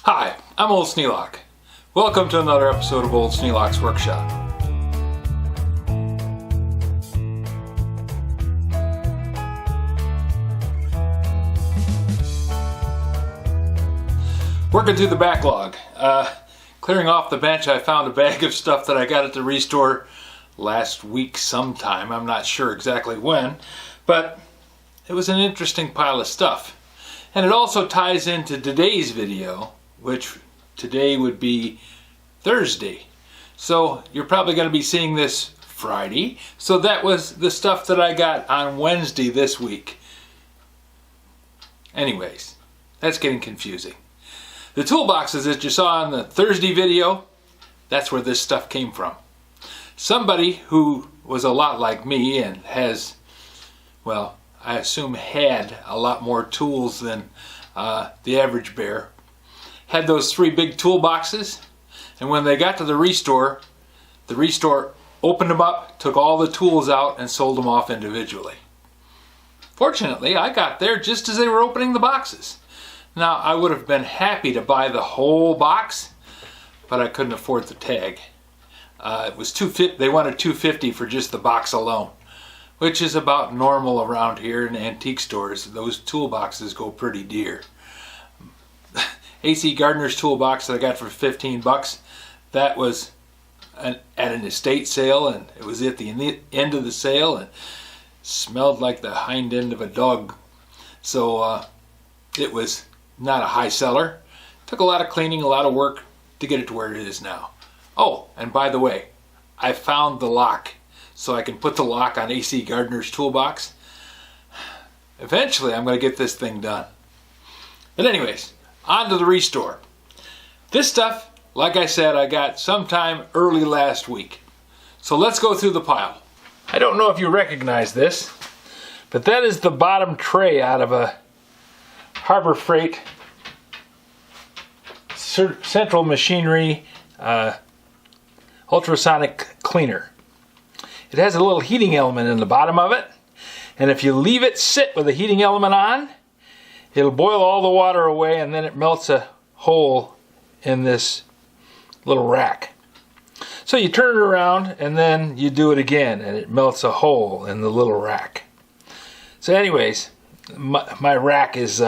Hi, I'm Old Sneelock. Welcome to another episode of Old Sneelock's Workshop. Working through the backlog. Clearing off the bench, I found a bag of stuff that I got at the restore last week sometime. I'm not sure exactly when, but it was an interesting pile of stuff. And it also ties into today's video, which today would be Thursday. So you're probably going to be seeing this Friday. So that was the stuff that I got on Wednesday this week. Anyways, that's getting confusing. The toolboxes that you saw in the Thursday video, that's where this stuff came from. Somebody who was a lot like me and has, well, I assume had a lot more tools than the average bear, had those three big toolboxes, and when they got to the restore opened them up, took all the tools out, and sold them off individually. Fortunately, I got there just as they were opening the boxes. Now, I would have been happy to buy the whole box, but I couldn't afford the tag. It was $250. They wanted $250 for just the box alone, which is about normal around here in antique stores. Those toolboxes go pretty dear. AC Gardner's toolbox that I got for $15, that was at an estate sale, and it was at the end of the sale and smelled like the hind end of a dog. So it was not a high seller. Took a lot of cleaning, a lot of work to get it to where it is now. Oh, and by the way, I found the lock, so I can put the lock on AC Gardner's toolbox. Eventually, I'm going to get this thing done. But anyways, on to the restore. This stuff, like I said, I got sometime early last week. So let's go through the pile. I don't know if you recognize this, but that is the bottom tray out of a Harbor Freight Central Machinery Ultrasonic Cleaner. It has a little heating element in the bottom of it, and if you leave it sit with the heating element on, it'll boil all the water away, and then it melts a hole in this little rack. So you turn it around and then you do it again, and it melts a hole in the little rack. So anyways, my rack is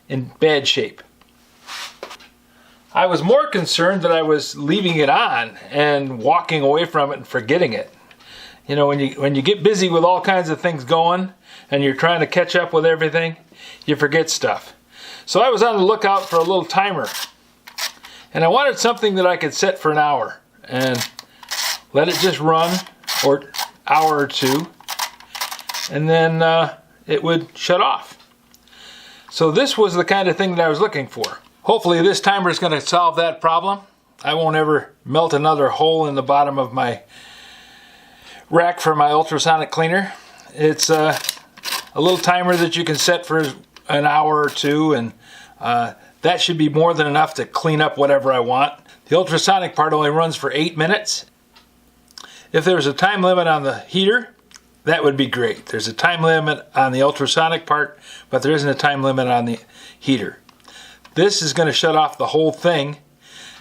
in bad shape. I was more concerned that I was leaving it on and walking away from it and forgetting it. You know, when you get busy with all kinds of things going and you're trying to catch up with everything, you forget stuff. So I was on the lookout for a little timer, and I wanted something that I could set for an hour and let it just run for an hour or two, and then it would shut off. So this was the kind of thing that I was looking for. Hopefully this timer is going to solve that problem. I won't ever melt another hole in the bottom of my rack for my ultrasonic cleaner. It's a little timer that you can set for an hour or two, and that should be more than enough to clean up whatever I want. The ultrasonic part only runs for 8 minutes. If there's a time limit on the heater, that would be great. There's a time limit on the ultrasonic part, but there isn't a time limit on the heater. This is going to shut off the whole thing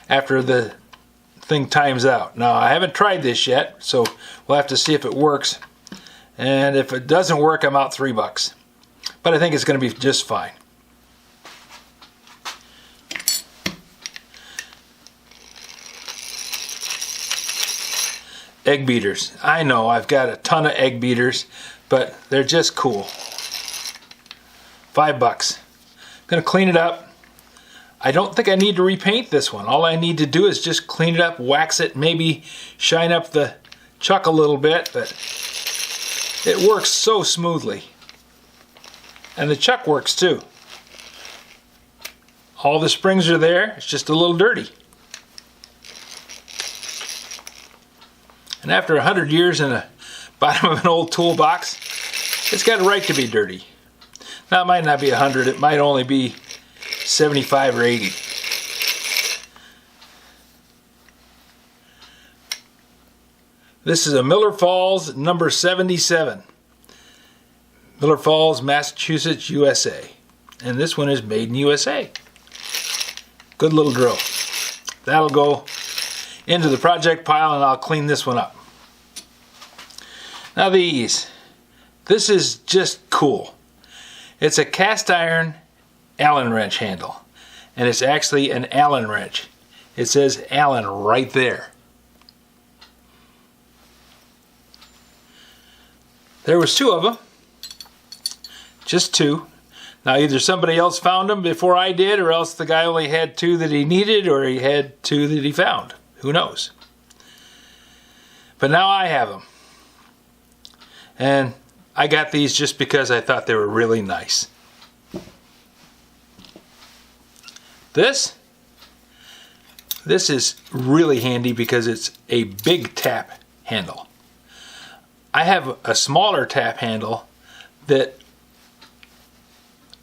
after the thing times out. Now, I haven't tried this yet, so we'll have to see if it works. And if it doesn't work, I'm out $3. But I think it's going to be just fine. Egg beaters. I know I've got a ton of egg beaters, but they're just cool. $5. I'm going to clean it up. I don't think I need to repaint this one. All I need to do is just clean it up, wax it, maybe shine up the chuck a little bit, but it works so smoothly. And the chuck works too. All the springs are there, it's just a little dirty. And after 100 years in the bottom of an old toolbox, it's got a right to be dirty. Now it might not be 100, it might only be 75 or 80. This is a Miller Falls number 77. Miller Falls, Massachusetts, USA. And this one is made in USA. Good little drill. That'll go into the project pile, and I'll clean this one up. Now this is just cool. It's a cast iron Allen wrench handle, and it's actually an Allen wrench. It says Allen right there. There was 2 of them, just 2. Now either somebody else found them before I did, or else the guy only had 2 that he needed, or he had 2 that he found. Who knows? But now I have them. And I got these just because I thought they were really nice. This is really handy because it's a big tap handle. I have a smaller tap handle that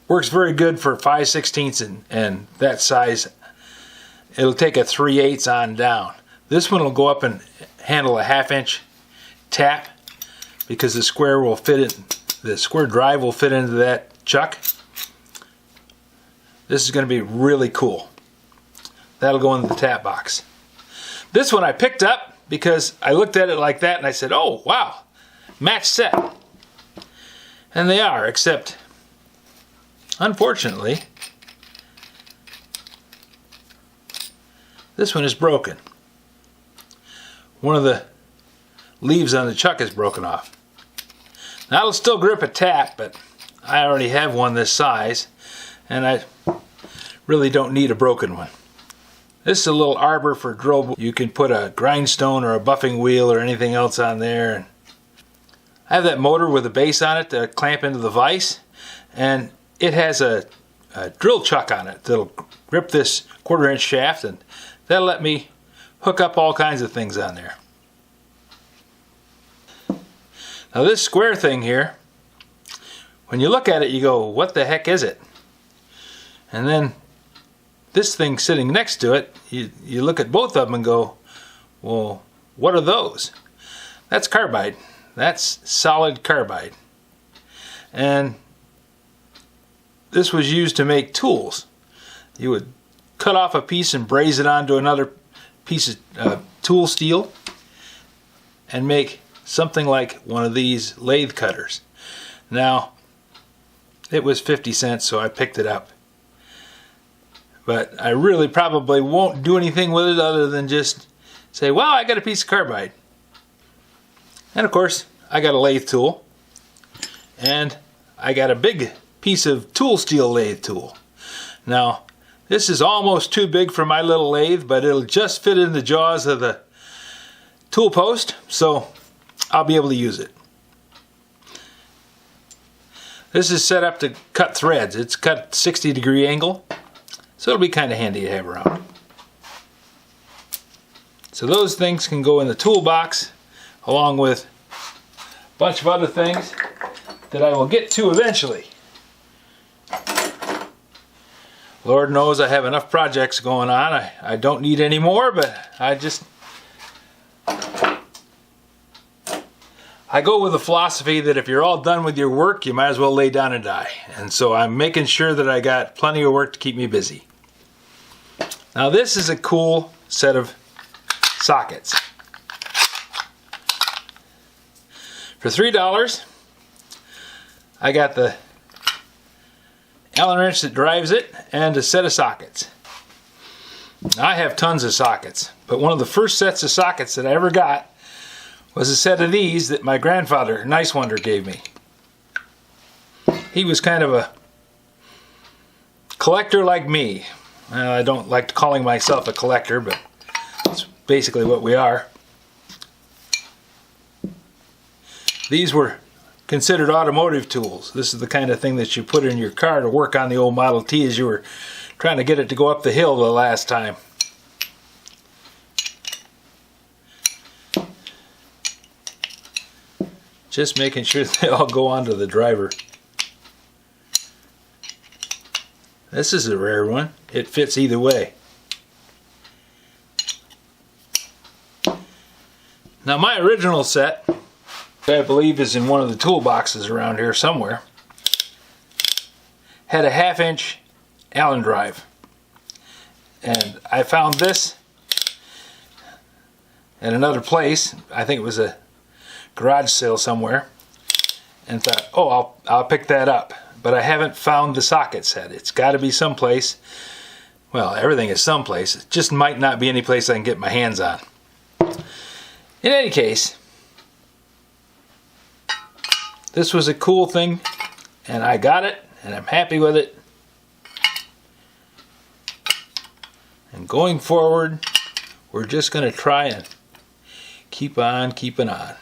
works very good for 5/16 and that size. It'll take a 3/8 on down. This one will go up and handle a 1/2 inch tap because the square will fit in, the square drive will fit into that chuck. This is going to be really cool. That'll go into the tap box. This one I picked up because I looked at it like that and I said, oh wow, match set. And they are, except unfortunately this one is broken. One of the leaves on the chuck is broken off. Now it'll still grip a tap, but I already have one this size and I really don't need a broken one. This is a little arbor for drill. You can put a grindstone or a buffing wheel or anything else on there. And I have that motor with a base on it to clamp into the vise, and it has a drill chuck on it that'll grip this 1/4 inch shaft, and that'll let me hook up all kinds of things on there. Now this square thing here, when you look at it you go, what the heck is it? And then this thing sitting next to it, you look at both of them and go, well, what are those? That's carbide. That's solid carbide. And this was used to make tools. You would cut off a piece and braze it onto another piece of tool steel and make something like one of these lathe cutters. Now, it was 50 cents, so I picked it up. But I really probably won't do anything with it other than just say, well, I got a piece of carbide. And of course, I got a lathe tool. And I got a big piece of tool steel lathe tool. Now, this is almost too big for my little lathe, but it'll just fit in the jaws of the tool post, so I'll be able to use it. This is set up to cut threads. It's cut 60-degree angle, so it'll be kind of handy to have around. So those things can go in the toolbox along with a bunch of other things that I will get to eventually. Lord knows I have enough projects going on. I don't need any more, but I go with the philosophy that if you're all done with your work, you might as well lay down and die. And so I'm making sure that I got plenty of work to keep me busy. Now this is a cool set of sockets. For $3, I got the Allen wrench that drives it and a set of sockets. Now, I have tons of sockets, but one of the first sets of sockets that I ever got was a set of these that my grandfather, Nice Wonder, gave me. He was kind of a collector like me. Well, I don't like calling myself a collector, but that's basically what we are. These were considered automotive tools. This is the kind of thing that you put in your car to work on the old Model T as you were trying to get it to go up the hill the last time. Just making sure they all go onto the driver. This is a rare one. It fits either way. Now my original set, I believe is in one of the toolboxes around here somewhere, had a 1/2 inch Allen drive. And I found this at another place. I think it was a garage sale somewhere, and thought, oh, I'll pick that up. But I haven't found the socket set. It's got to be someplace. Well, everything is someplace. It just might not be any place I can get my hands on. In any case, this was a cool thing, and I got it, and I'm happy with it. And going forward, we're just going to try and keep on keeping on.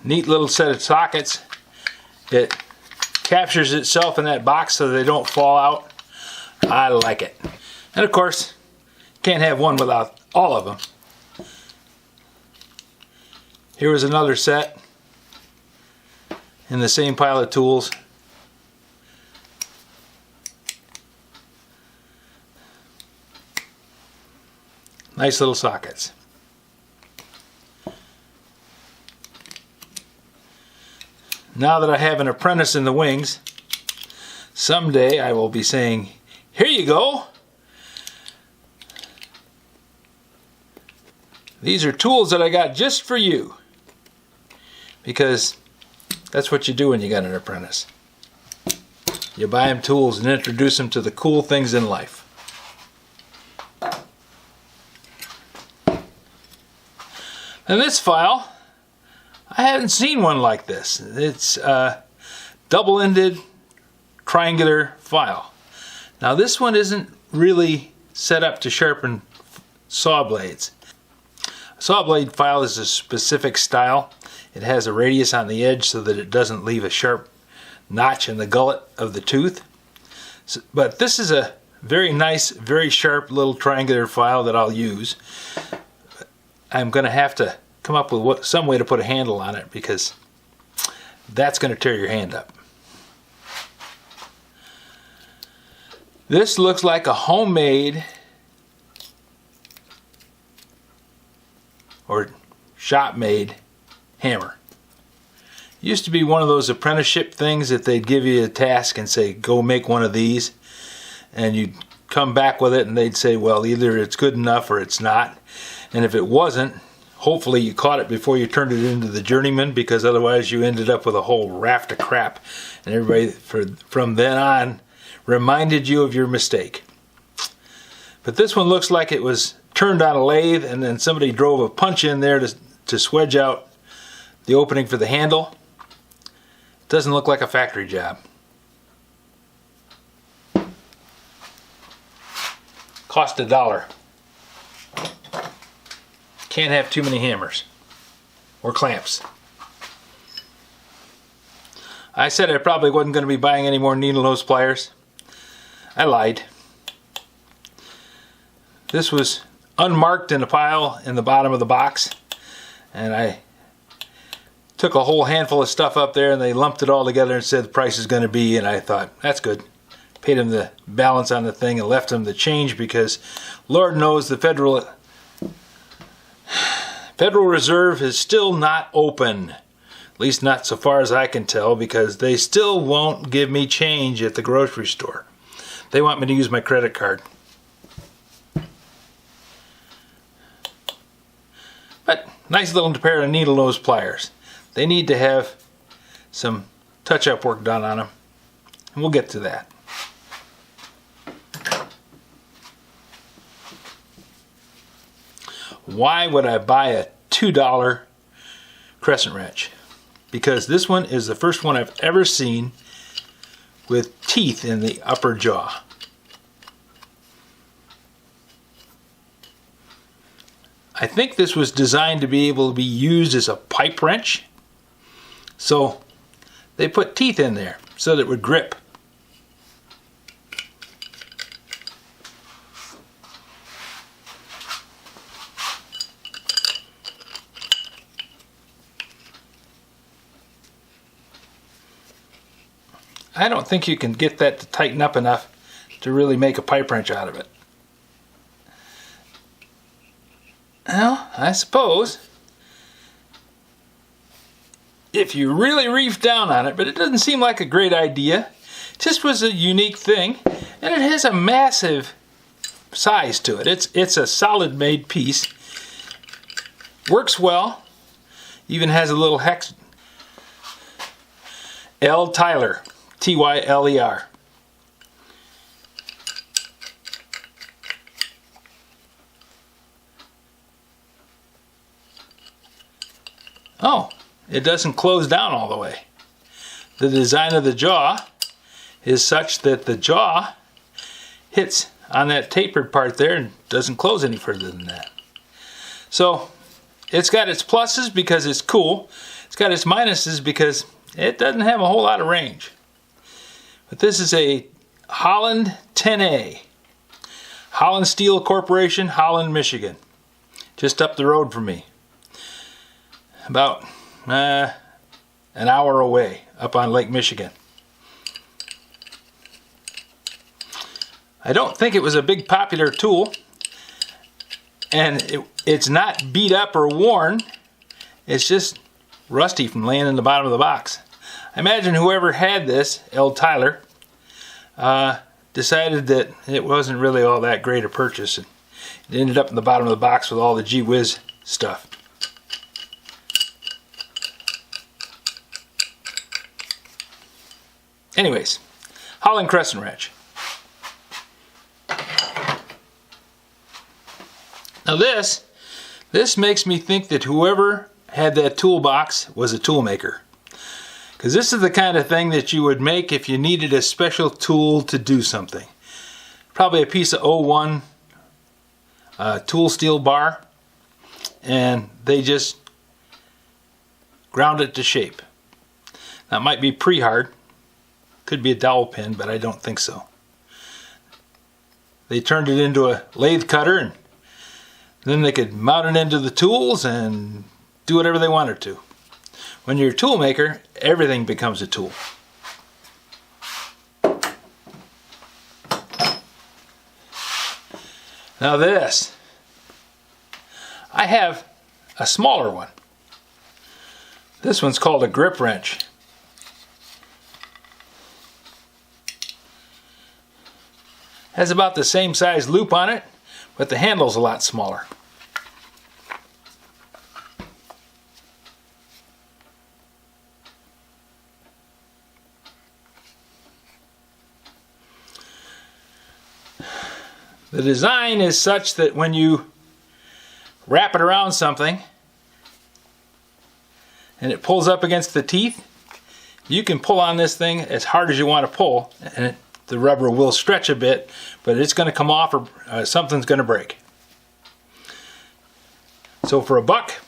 Neat little set of sockets. It captures itself in that box so they don't fall out. I like it. And of course, can't have one without all of them. Here was another set in the same pile of tools. Nice little sockets. Now that I have an apprentice in the wings, someday I will be saying, here you go. These are tools that I got just for you. Because that's what you do when you got an apprentice. You buy them tools and introduce them to the cool things in life. And this file, I haven't seen one like this. It's a double-ended triangular file. Now this one isn't really set up to sharpen saw blades. A saw blade file is a specific style. It has a radius on the edge so that it doesn't leave a sharp notch in the gullet of the tooth. But this is a very nice, very sharp little triangular file that I'll use. I'm going to have to come up with some way to put a handle on it, because that's going to tear your hand up. This looks like a homemade or shop-made hammer. It used to be one of those apprenticeship things that they'd give you a task and say, go make one of these, and you'd come back with it and they'd say, well, either it's good enough or it's not. And if it wasn't, hopefully you caught it before you turned it into the journeyman, because otherwise you ended up with a whole raft of crap, and everybody from then on reminded you of your mistake. But this one looks like it was turned on a lathe and then somebody drove a punch in there to swedge out the opening for the handle. It doesn't look like a factory job. Cost $1. Can't have too many hammers or clamps. I said I probably wasn't going to be buying any more needle nose pliers. I lied. This was unmarked in a pile in the bottom of the box, and I took a whole handful of stuff up there and they lumped it all together and said the price is going to be, and I thought, that's good. Paid them the balance on the thing and left them the change, because Lord knows the Federal Reserve is still not open. At least not so far as I can tell, because they still won't give me change at the grocery store. They want me to use my credit card. But nice little pair of needle nose pliers. They need to have some touch-up work done on them, and we'll get to that. Why would I buy a $2 Crescent Wrench? Because this one is the first one I've ever seen with teeth in the upper jaw. I think this was designed to be able to be used as a pipe wrench. So they put teeth in there so that it would grip. I don't think you can get that to tighten up enough to really make a pipe wrench out of it. Well, I suppose if you really reef down on it, but it doesn't seem like a great idea. It just was a unique thing, and it has a massive size to it. It's a solid made piece. Works well. Even has a little hex. L. Tyler, Tyler. Oh, it doesn't close down all the way. The design of the jaw is such that the jaw hits on that tapered part there and doesn't close any further than that. So it's got its pluses because it's cool. It's got its minuses because it doesn't have a whole lot of range. But this is a Holland 10A. Holland Steel Corporation, Holland, Michigan. Just up the road from me. About an hour away, up on Lake Michigan. I don't think it was a big popular tool, and it's not beat up or worn. It's just rusty from laying in the bottom of the box. I imagine whoever had this, L. Tyler, decided that it wasn't really all that great a purchase. It ended up in the bottom of the box with all the gee whiz stuff. Anyways, Holland Crescent Wrench. Now this makes me think that whoever had that toolbox was a tool maker. Because this is the kind of thing that you would make if you needed a special tool to do something. Probably a piece of 01 tool steel bar, and they just ground it to shape. That might be pre-hard. Could be a dowel pin, but I don't think so. They turned it into a lathe cutter, and then they could mount it into the tools and do whatever they wanted to. When you're a tool maker, everything becomes a tool. Now this, I have a smaller one. This one's called a grip wrench. Has about the same size loop on it, but the handle's a lot smaller. The design is such that when you wrap it around something and it pulls up against the teeth, you can pull on this thing as hard as you want to pull, and the rubber will stretch a bit, but it's going to come off, or something's going to break. So for $1,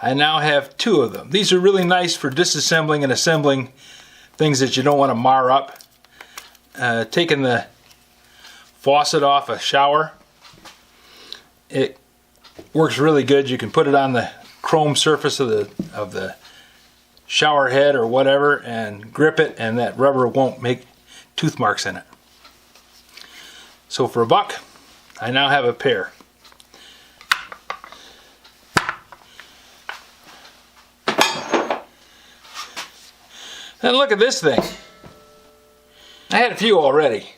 I now have 2 of them. These are really nice for disassembling and assembling things that you don't want to mar up. Taking the faucet off a shower, it works really good. You can put it on the chrome surface of the shower head or whatever and grip it, and that rubber won't make tooth marks in it. So for $1, I now have a pair. And look at this thing. I had a few already.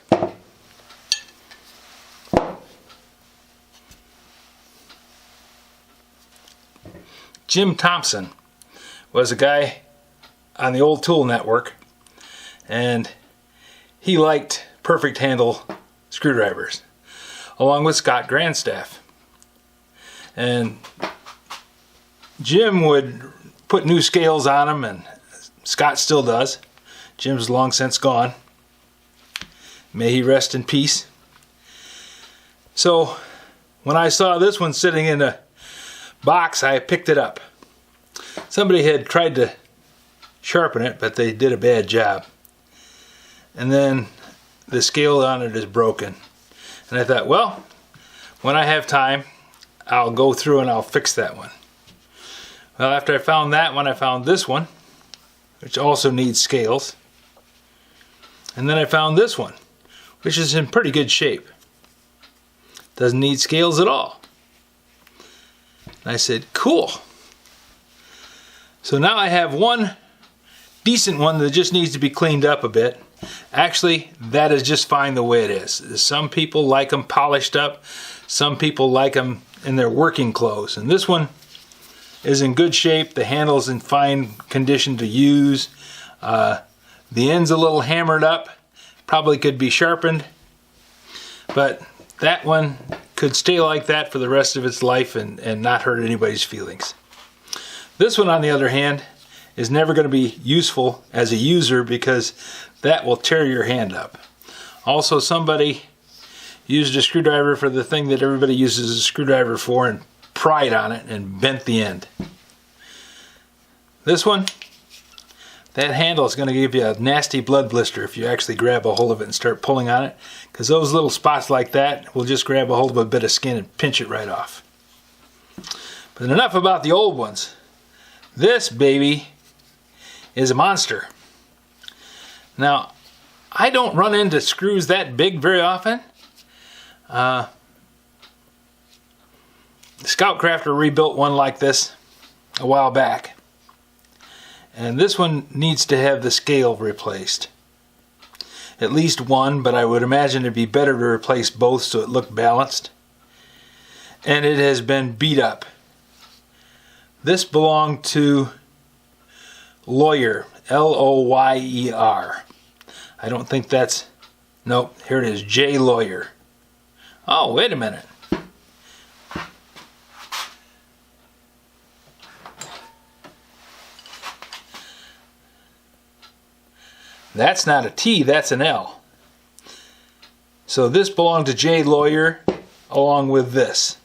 Jim Thompson was a guy on the Old Tool Network, and he liked perfect handle screwdrivers, along with Scott Grandstaff. And Jim would put new scales on them, and Scott still does. Jim's long since gone. May he rest in peace. So when I saw this one sitting in a box, I picked it up. Somebody had tried to sharpen it, but they did a bad job. And then the scale on it is broken. And I thought, well, when I have time, I'll go through and I'll fix that one. Well, after I found that one, I found this one, which also needs scales. And then I found this one, which is in pretty good shape. Doesn't need scales at all. And I said, cool. So now I have one decent one that just needs to be cleaned up a bit. Actually, that is just fine the way it is. Some people like them polished up. Some people like them in their working clothes. And this one is in good shape. The handle's in fine condition to use. The end's a little hammered up. Probably could be sharpened. But that one could stay like that for the rest of its life and not hurt anybody's feelings. This one, on the other hand, is never going to be useful as a user because that will tear your hand up. Also, somebody used a screwdriver for the thing that everybody uses a screwdriver for and pried on it and bent the end. This one, that handle is going to give you a nasty blood blister if you actually grab a hold of it and start pulling on it, because those little spots like that will just grab a hold of a bit of skin and pinch it right off. But enough about the old ones. This baby is a monster. Now, I don't run into screws that big very often. Scoutcrafter rebuilt one like this a while back. And this one needs to have the scale replaced. At least one, but I would imagine it'd be better to replace both so it looked balanced. And it has been beat up. This belonged to Loyar, L-O-Y-E-R. I don't think that's... Nope, here it is, J. Loyar. Oh, wait a minute. That's not a T, that's an L. So this belonged to J. Loyar along with this.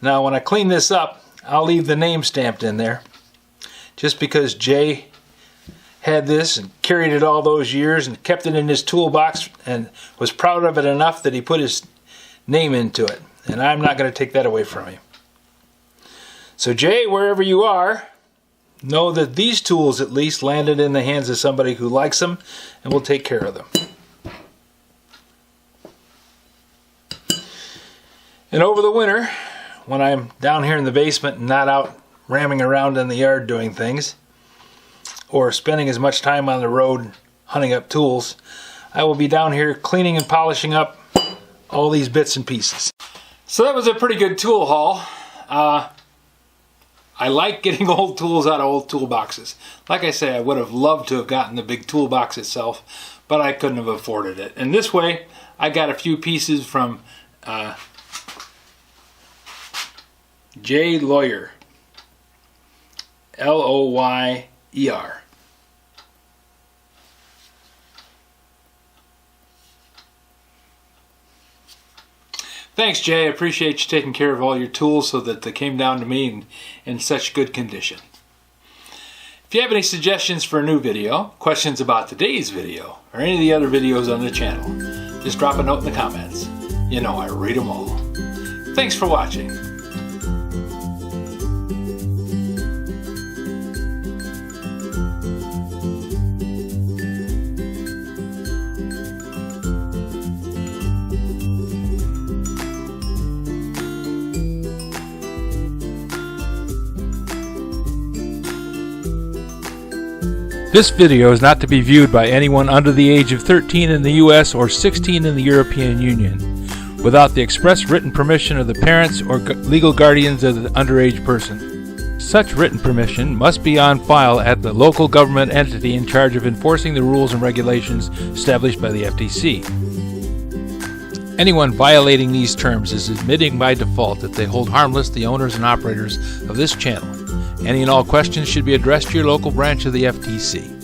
Now when I clean this up, I'll leave the name stamped in there. Just because Jay had this and carried it all those years and kept it in his toolbox and was proud of it enough that he put his name into it. And I'm not going to take that away from him. So Jay, wherever you are, know that these tools at least landed in the hands of somebody who likes them and will take care of them. And over the winter, when I'm down here in the basement and not out ramming around in the yard doing things, or spending as much time on the road hunting up tools, I will be down here cleaning and polishing up all these bits and pieces. So that was a pretty good tool haul. I like getting old tools out of old toolboxes. Like I say, I would have loved to have gotten the big toolbox itself, but I couldn't have afforded it. And this way, I got a few pieces from J. Loyar, L-O-Y-E-R. Thanks, Jay. I appreciate you taking care of all your tools so that they came down to me in such good condition. If you have any suggestions for a new video, questions about today's video, or any of the other videos on the channel, just drop a note in the comments. You know I read them all. Thanks for watching. This video is not to be viewed by anyone under the age of 13 in the U.S. or 16 in the European Union, without the express written permission of the parents or legal guardians of the underage person. Such written permission must be on file at the local government entity in charge of enforcing the rules and regulations established by the FTC. Anyone violating these terms is admitting by default that they hold harmless the owners and operators of this channel. Any and all questions should be addressed to your local branch of the FTC.